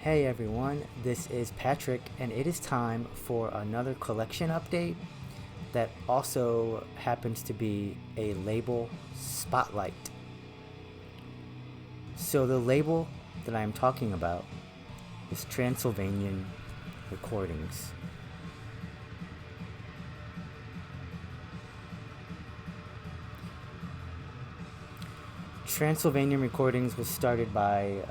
Hey everyone, this is Patrick, and it is time for another collection update that also happens to be a label spotlight. So, the label that I am talking about is Transylvanian Recordings. Transylvanian Recordings was started by,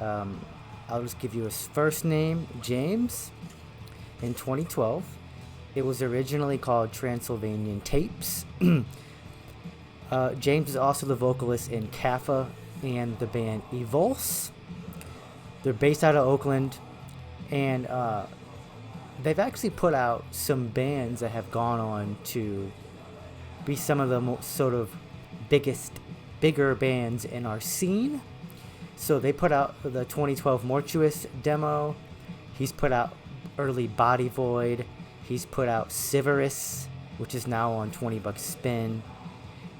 I'll just give you his first name, James, in 2012. It was originally called Transylvanian Tapes. James is also the vocalist in Kaffa and the band Evulse. They're based out of Oakland, and they've actually put out some bands that have gone on to be some of the most sort of bigger bands in our scene. So they put out the 2012 Mortuous demo. He's put out early Body Void. He's put out Siverus, which is now on 20 Bucks Spin.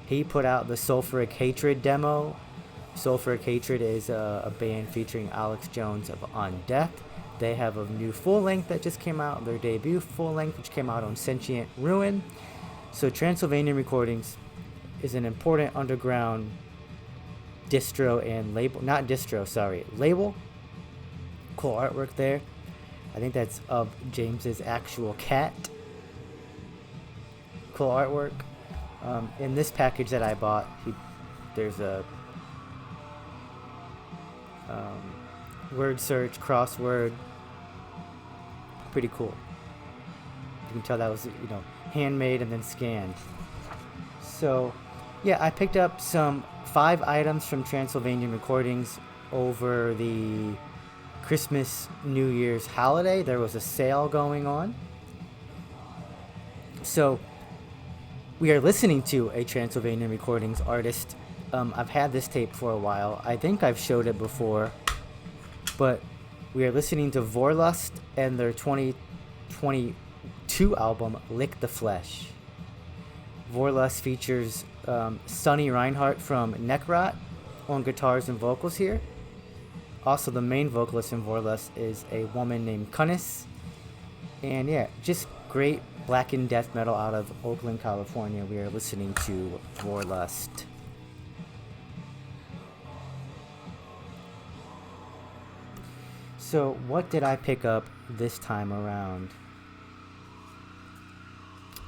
He put out the Sulfuric Hatred demo. Sulfuric Hatred is a band featuring Alex Jones of On Death. They have a new full length that just came out, their debut full length, which came out on Sentient Ruin. So Transylvanian Recordings is an important underground distro and label, label. Cool artwork there. I think that's of James's actual cat. Cool artwork. In this package that I bought, there's a word search, crossword. Pretty cool. You can tell that was, handmade and then scanned. So, yeah, I picked up some 5 items from Transylvanian Recordings over the Christmas, New Year's holiday. There was a sale going on. So, we are listening to a Transylvanian Recordings artist. I've had this tape for a while. I think I've showed it before. But we are listening to Vorlust and their 2022 album, Lick the Flesh. Vorlust features Sonny Reinhardt from Neckrot on guitars and vocals here. Also, the main vocalist in Vorlust is a woman named Kunnis. And yeah, just great blackened death metal out of Oakland, California. We are listening to Vorlust. So, what did I pick up this time around?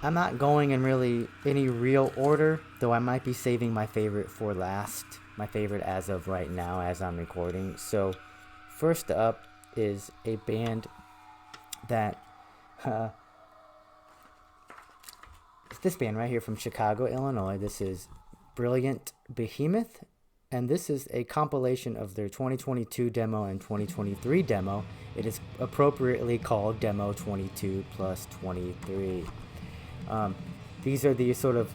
I'm not going in really any real order, though I might be saving my favorite for last. My favorite as of right now, as I'm recording. So, first up is a band that it's this band right here from Chicago, Illinois. This is Brilliant Behemoth, and this is a compilation of their 2022 demo and 2023 demo. It is appropriately called Demo 22 plus 23. These are the sort of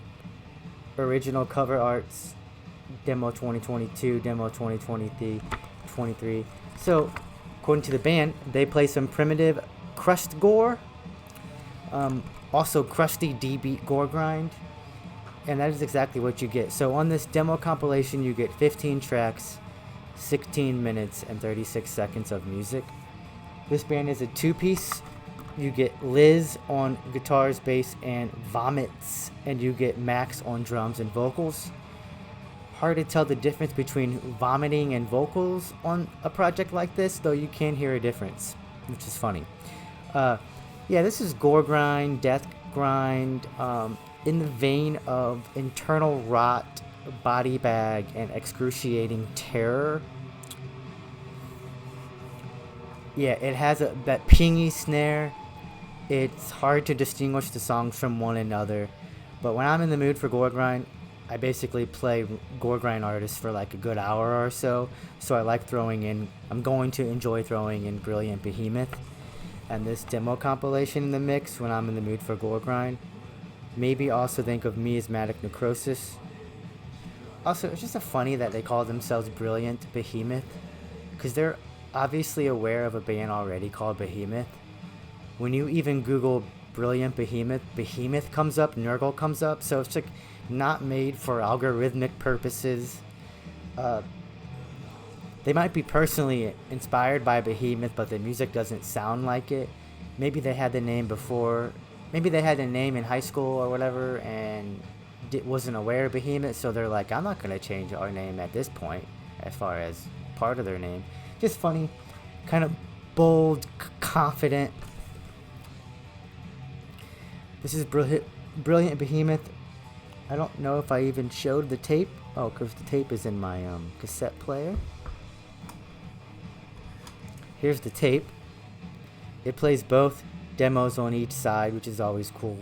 original cover arts, Demo 2022, Demo 2023. So, according to the band, they play some primitive crust gore, also crusty D-beat Goregrind, and that is exactly what you get. So on this demo compilation, you get 15 tracks, 16 minutes, and 36 seconds of music. This band is a 2-piece. You get Liz on guitars, bass, and Vomits, and you get Max on drums and vocals. Hard to tell the difference between vomiting and vocals on a project like this, though you can hear a difference, which is funny. This is gore grind, death grind, in the vein of internal rot, body bag, and excruciating terror. Yeah, it has that pingy snare. It's hard to distinguish the songs from one another. But when I'm in the mood for gore grind, I basically play gore grind artists for like a good hour or so. So I like I'm going to enjoy throwing in Brilliant Behemoth and this demo compilation in the mix when I'm in the mood for gore grind. Maybe also think of Miasmatic Necrosis. Also, it's just funny that they call themselves Brilliant Behemoth, because they're obviously aware of a band already called Behemoth. When you even Google Brilliant Behemoth, Behemoth comes up, Nurgle comes up, so it's like not made for algorithmic purposes. They might be personally inspired by Behemoth, but the music doesn't sound like it. Maybe they had the name before. Maybe they had the name in high school or whatever and wasn't aware of Behemoth, so they're like, I'm not going to change our name at this point as far as part of their name. Just funny, kind of bold, confident. This is Brilliant Behemoth. I don't know if I even showed the tape. Oh, because the tape is in my cassette player. Here's the tape. It plays both demos on each side, which is always cool.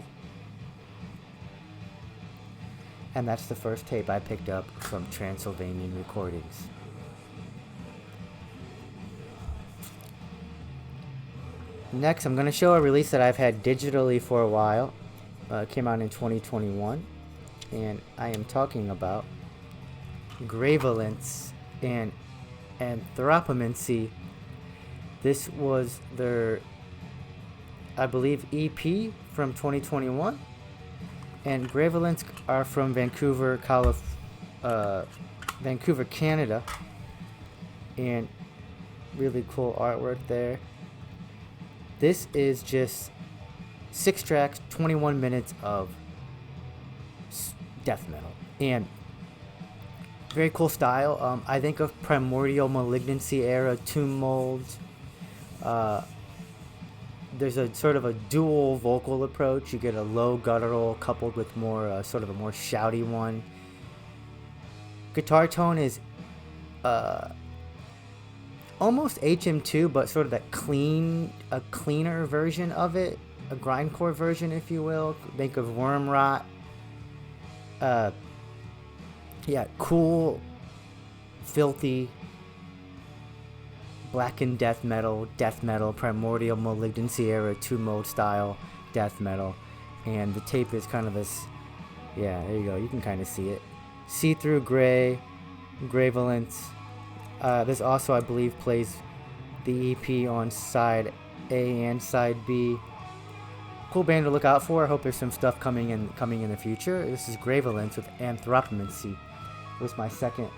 And that's the first tape I picked up from Transylvanian Recordings. Next, I'm going to show a release that I've had digitally for a while. It came out in 2021. And I am talking about Gravelence and Anthropomancy. This was their, I believe, EP from 2021. And Gravelence are from Vancouver, Canada. And really cool artwork there. This is just 6 tracks, 21 minutes of death metal. And very cool style. I think of Primordial Malignancy era tomb molds. There's a sort of a dual vocal approach. You get a low guttural coupled with more sort of a more shouty one. Guitar tone is almost HM2, but sort of a cleaner version of it, a grindcore version, if you will. Think of Wormrot. Yeah, cool, filthy, blackened death metal, Primordial Malignancy era 2-mode style death metal. And the tape is kind of this, yeah, there you go, you can kind of see it. See-through gray, Gravelence. This also, I believe, plays the EP on side A and side B. Cool band to look out for. I hope there's some stuff coming in the future. This is Gravelence with Anthropomancy. It was my second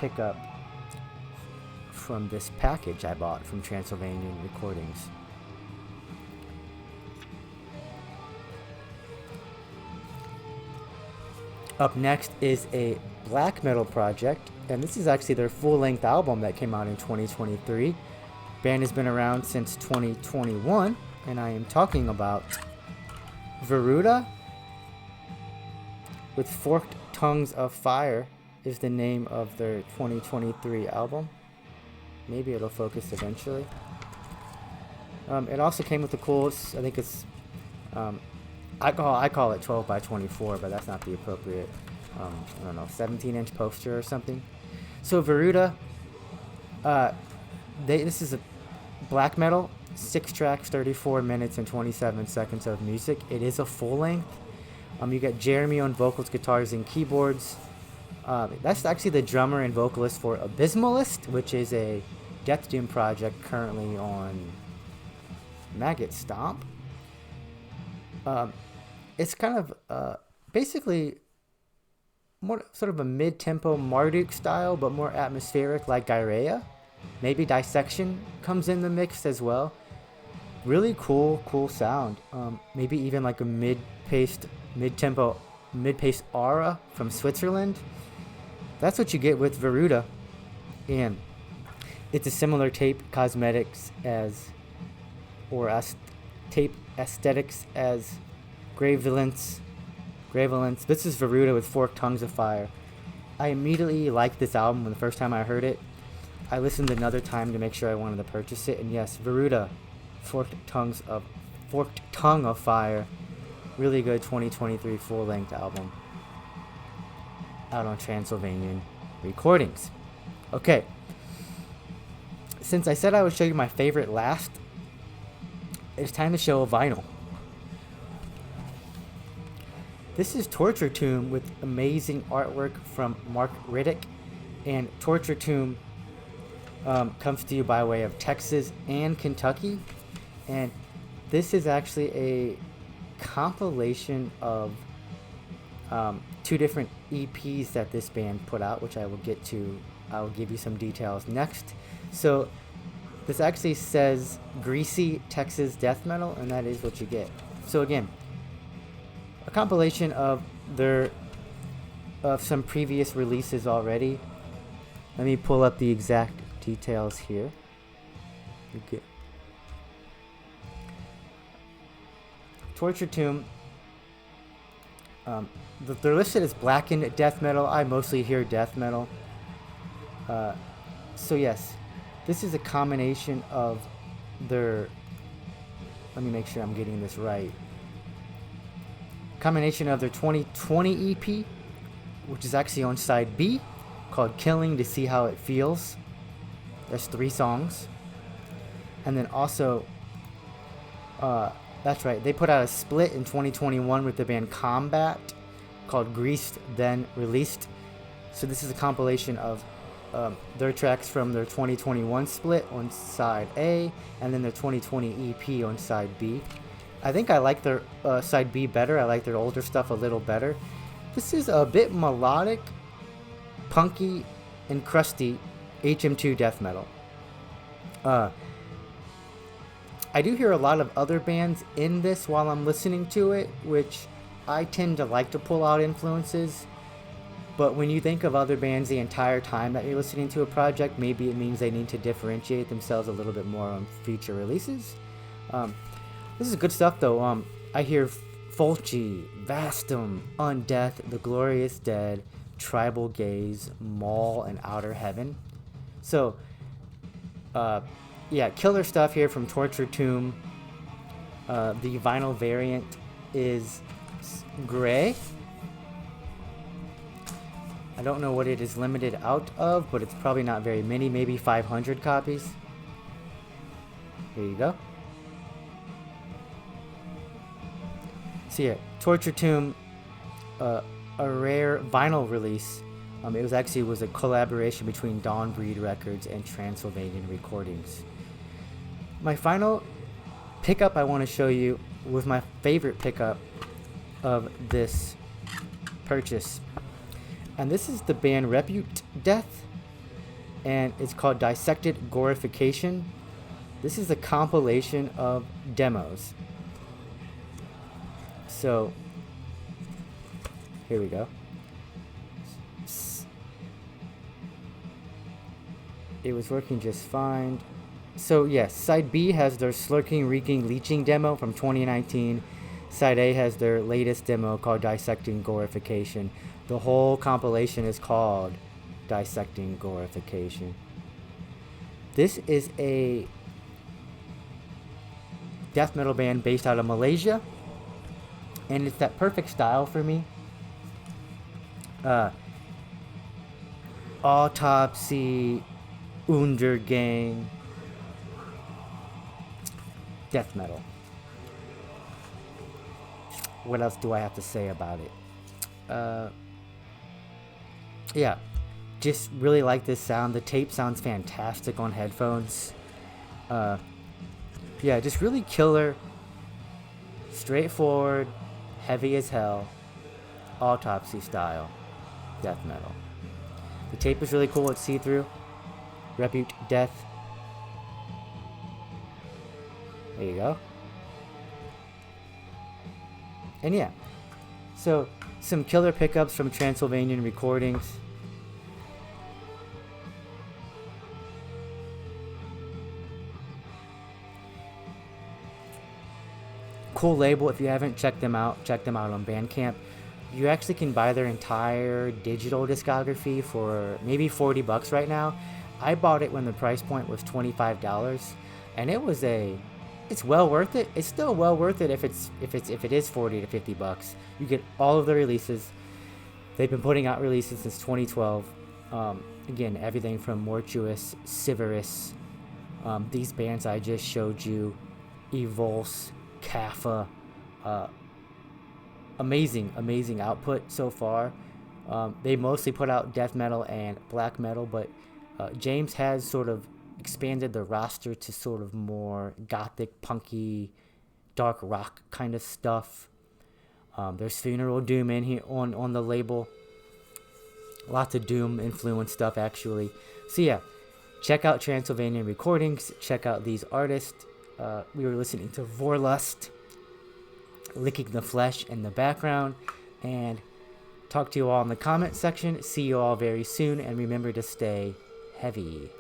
pickup from this package I bought from Transylvanian Recordings. Up next is a black metal project, and this is actually their full-length album that came out in 2023. Band has been around since 2021, and I am talking about Veruda with Forked Tongues of Fire is the name of their 2023 album. Maybe it'll focus eventually. It also came with the coolest, I think it's, I call it 12 by 24, but that's not the appropriate, I don't know, 17-inch poster or something. So Veruda, this is a black metal, 6 tracks, 34 minutes and 27 seconds of music. It is a full length. You got Jeremy on vocals, guitars, and keyboards. That's actually the drummer and vocalist for Abysmalist, which is a Death Doom project currently on Maggot Stomp. It's kind of basically more sort of a mid-tempo Marduk style, but more atmospheric like Gyrea. Maybe Dissection comes in the mix as well. Really cool sound. Maybe even like a mid-paced aura from Switzerland. That's what you get with Veruda. And it's a similar tape cosmetics tape aesthetics as Gravelence. This is Veruda with Forked Tongues of Fire. I immediately liked this album when the first time I heard it. I listened another time to make sure I wanted to purchase it, and yes, Veruda, Forked Tongue of Fire, really good 2023 full-length album out on Transylvanian Recordings. Okay, since I said I would show you my favorite last, it's time to show a vinyl. This is Torture Tomb with amazing artwork from Mark Riddick, and Torture Tomb comes to you by way of Texas and Kentucky, and this is actually a compilation of 2 different EPs that this band put out, which I will get to I'll give you some details next. So this actually says greasy Texas death metal, and that is what you get. So again, a compilation of some previous releases already. Let me pull up the exact details here. Okay. Torture Tomb. They're listed as blackened death metal. I mostly hear death metal. So yes, this is a combination of their. Let me make sure I'm getting this right. Combination of their 2020 EP, which is actually on side B, called Killing to See How It Feels. There's 3 songs. And then also, that's right, they put out a split in 2021 with the band Combat called Greased Then Released. So this is a compilation of their tracks from their 2021 split on side A, and then their 2020 EP on side B. I think I like their side B better. I like their older stuff a little better. This is a bit melodic, punky, and crusty HM2 death metal. I do hear a lot of other bands in this while I'm listening to it, which I tend to like to pull out influences. But when you think of other bands the entire time that you're listening to a project, maybe it means they need to differentiate themselves a little bit more on future releases. This is good stuff, though. I hear Fulci, Vastum, Undeath, The Glorious Dead, Tribal Gaze, Maul, and Outer Heaven. So, yeah, killer stuff here from Torture Tomb. The vinyl variant is gray. I don't know what it is limited out of, but it's probably not very many, maybe 500 copies. Here you go. So yeah, Torture Tomb, a rare vinyl release. It was a collaboration between Dawn Breed Records and Transylvanian Recordings. My final pickup I want to show you was my favorite pickup of this purchase. And this is the band Repute Death, and it's called Dissected Glorification. This is a compilation of demos. So, here we go. It was working just fine. So yes, side B has their Slurking, Reeking, Leeching demo from 2019. Side A has their latest demo called Dissecting Glorification. The whole compilation is called Dissecting Glorification. This is a death metal band based out of Malaysia, and it's that perfect style for me. Autopsy, Undergang, death metal. What else do I have to say about it? Yeah, just really like this sound. The tape sounds fantastic on headphones. Yeah, just really killer, straightforward, heavy as hell, autopsy style death metal. The tape is really cool. It's see-through. Repute Death. There you go. And yeah, so some killer pickups from Transylvanian Recordings. Cool label. If you haven't checked them out on Bandcamp. You actually can buy their entire digital discography for maybe $40 right now. I bought it when the price point was $25, and it's well worth it. It's still well worth it if it is 40 to $50. You get all of the releases. They've been putting out releases since 2012. Again, everything from Mortuous, Siverus, these bands I just showed you, Evulse, Kapha. Amazing output so far. They mostly put out death metal and black metal, but James has sort of expanded the roster to sort of more gothic, punky, dark rock kind of stuff. There's Funeral Doom in here on the label. Lots of Doom influenced stuff, actually. So yeah, check out Transylvanian Recordings. Check out these artists. We were listening to Vorlust, Licking the Flesh in the background. And talk to you all in the comment section. See you all very soon. And remember to stay heavy.